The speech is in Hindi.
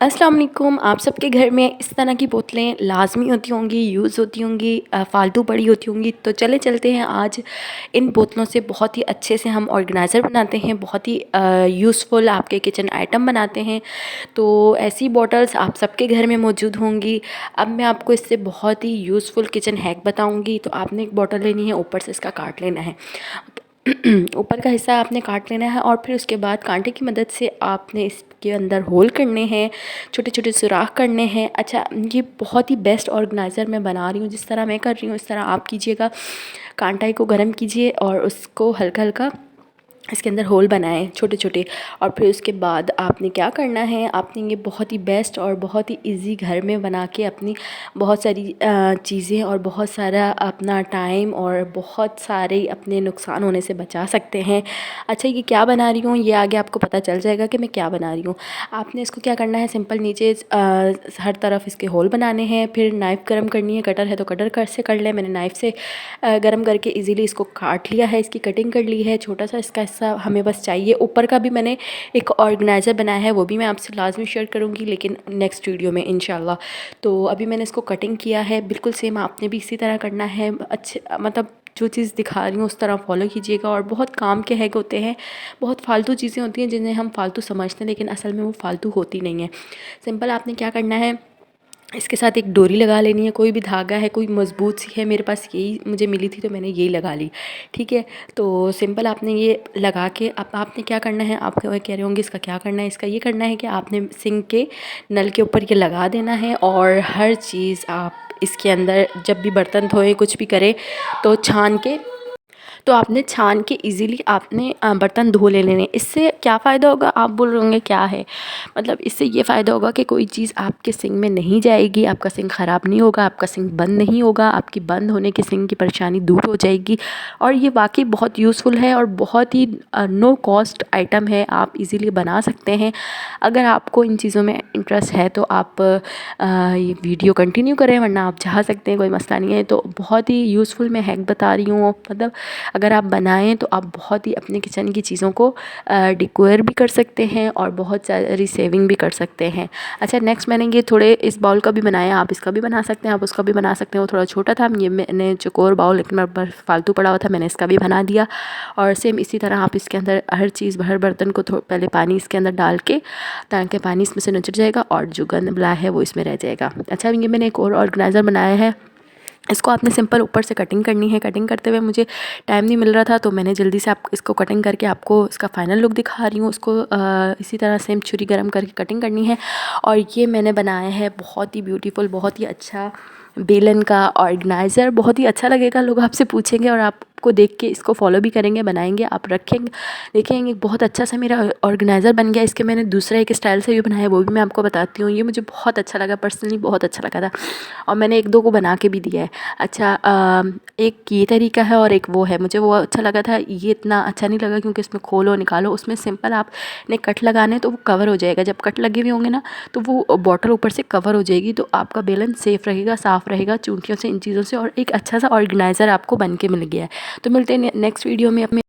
अस्सलाम वालेकुम। आप सबके घर में इस तरह की बोतलें लाज़मी होती होंगी, यूज़ होती होंगी, फ़ालतू पड़ी होती होंगी। तो चलते हैं आज इन बोतलों से बहुत ही अच्छे से हम ऑर्गेनाइज़र बनाते हैं, बहुत ही यूज़फुल आपके किचन आइटम बनाते हैं। तो ऐसी बॉटल्स आप सबके घर में मौजूद होंगी। अब मैं आपको इससे बहुत ही यूज़फुल किचन हैक बताऊँगी। तो आपने एक बॉटल लेनी है, ऊपर से इसका काट लेना है। ऊपर का हिस्सा आपने काट लेना है और फिर उसके बाद कांटे की मदद से आपने इसके अंदर होल करने हैं, छोटे छोटे सुराख करने हैं। अच्छा, ये बहुत ही बेस्ट ऑर्गेनाइज़र मैं बना रही हूँ, जिस तरह मैं कर रही हूँ इस तरह आप कीजिएगा। कांटाई को गर्म कीजिए और उसको हल्का हल्का इसके अंदर होल बनाएं छोटे छोटे। और फिर उसके बाद आपने क्या करना है, आपने ये बहुत ही बेस्ट और बहुत ही इजी घर में बना के अपनी बहुत सारी चीज़ें और बहुत सारा अपना टाइम और बहुत सारे अपने नुकसान होने से बचा सकते हैं। अच्छा, ये क्या बना रही हूँ ये आगे आपको पता चल जाएगा कि मैं क्या बना रही हूँ। आपने इसको क्या करना है, सिंपल नीचे हर तरफ इसके होल बनाने हैं। फिर नाइफ़ गर्म करनी है, कटर है तो कटर से कर लें। मैंने नाइफ़ से गर्म करके इजीली इसको काट लिया है, इसकी कटिंग कर ली है। छोटा सा इसका हिस्सा हमें बस चाहिए। ऊपर का भी मैंने एक ऑर्गेनाइज़र बनाया है, वो भी मैं आपसे लाजमी शेयर करूँगी, लेकिन नेक्स्ट वीडियो में इंशाल्लाह। तो अभी मैंने इसको कटिंग किया है, बिल्कुल सेम आपने भी इसी तरह करना है। अच्छे मतलब जो चीज़ दिखा रही हूँ उस तरह फॉलो कीजिएगा। और बहुत काम के हैक होते हैं, बहुत फालतू चीज़ें होती हैं जिन्हें हम फालतू समझते हैं, लेकिन असल में वो फालतू होती नहीं है। सिंपल आपने क्या करना है, इसके साथ एक डोरी लगा लेनी है। कोई भी धागा है, कोई मज़बूत सी है, मेरे पास यही मुझे मिली थी तो मैंने यही लगा ली। ठीक है, तो सिंपल आपने ये लगा के अब आपने क्या करना है, आप कह रहे होंगे इसका क्या करना है। इसका ये करना है कि आपने सिंक के नल के ऊपर ये लगा देना है। और हर चीज़ आप इसके अंदर जब भी बर्तन धोएं कुछ भी करें तो आपने छान के इजीली आपने बर्तन धो ले लेने। इससे क्या फ़ायदा होगा, आप बोल रहे होंगे क्या है। मतलब इससे ये फ़ायदा होगा कि कोई चीज़ आपके सिंक में नहीं जाएगी, आपका सिंक ख़राब नहीं होगा, आपका सिंक बंद नहीं होगा, आपकी बंद होने की सिंक की परेशानी दूर हो जाएगी। और ये वाकई बहुत यूज़फुल है और बहुत ही नो कॉस्ट आइटम है, आप इजीली बना सकते हैं। अगर आपको इन चीज़ों में इंटरेस्ट है तो आप ये वीडियो कंटिन्यू करें, वरना आप जा सकते हैं, कोई मसला नहीं है। तो बहुत ही यूज़फुल मैं हैक बता रही हूँ। मतलब अगर आप बनाएं तो आप बहुत ही अपने किचन की चीज़ों को डेकोर भी कर सकते हैं और बहुत सारी सेविंग भी कर सकते हैं। अच्छा, नेक्स्ट मैंने ये थोड़े इस बाउल का भी बनाया, आप इसका भी बना सकते हैं, आप उसका भी बना सकते हैं। वो थोड़ा छोटा था, ये मैंने चौकोर बाउल, लेकिन मेरे पास फालतू पड़ा हुआ था, मैंने इसका भी बना दिया। और सेम इसी तरह आप इसके अंदर हर चीज़, हर बर्तन को पहले पानी इसके अंदर डाल के, ताकि पानी इसमें से निचड़ जाएगा और जो गंद बला है वो इसमें रह जाएगा। अच्छा, ये मैंने एक और ऑर्गेनाइज़र बनाया है। इसको आपने सिंपल ऊपर से कटिंग करनी है। कटिंग करते हुए मुझे टाइम नहीं मिल रहा था तो मैंने जल्दी से आप इसको कटिंग करके आपको इसका फाइनल लुक दिखा रही हूँ। उसको इसी तरह सेम छुरी गरम करके कटिंग करनी है। और ये मैंने बनाया है बहुत ही ब्यूटीफुल, बहुत ही अच्छा बेलन का ऑर्गेनाइज़र। बहुत ही अच्छा लगेगा, लोग आपसे पूछेंगे और आपको देख के इसको फॉलो भी करेंगे, बनाएंगे, आप रखेंगे, देखेंगे बहुत अच्छा सा मेरा ऑर्गेनाइज़र बन गया। इसके मैंने दूसरा एक स्टाइल से भी बनाया, वो भी मैं आपको बताती हूँ। ये मुझे बहुत अच्छा लगा, पर्सनली बहुत अच्छा लगा था, और मैंने एक दो को बना के भी दिया है। अच्छा, एक ये तरीका है और एक वो है, मुझे वो अच्छा लगा था। ये इतना अच्छा नहीं लगा क्योंकि इसमें खोलो निकालो, उसमें सिंपल आपने कट लगाने तो वो कवर हो जाएगा। जब कट लगे हुए होंगे ना तो वो बॉटल ऊपर से कवर हो जाएगी, तो आपका बेलन सेफ़ रहेगा, साफ़ रहेगा चूंटियों से, इन चीज़ों से। और एक अच्छा सा ऑर्गेनाइज़र आपको बन के मिल गया है। तो मिलते हैं नेक्स्ट वीडियो में अपने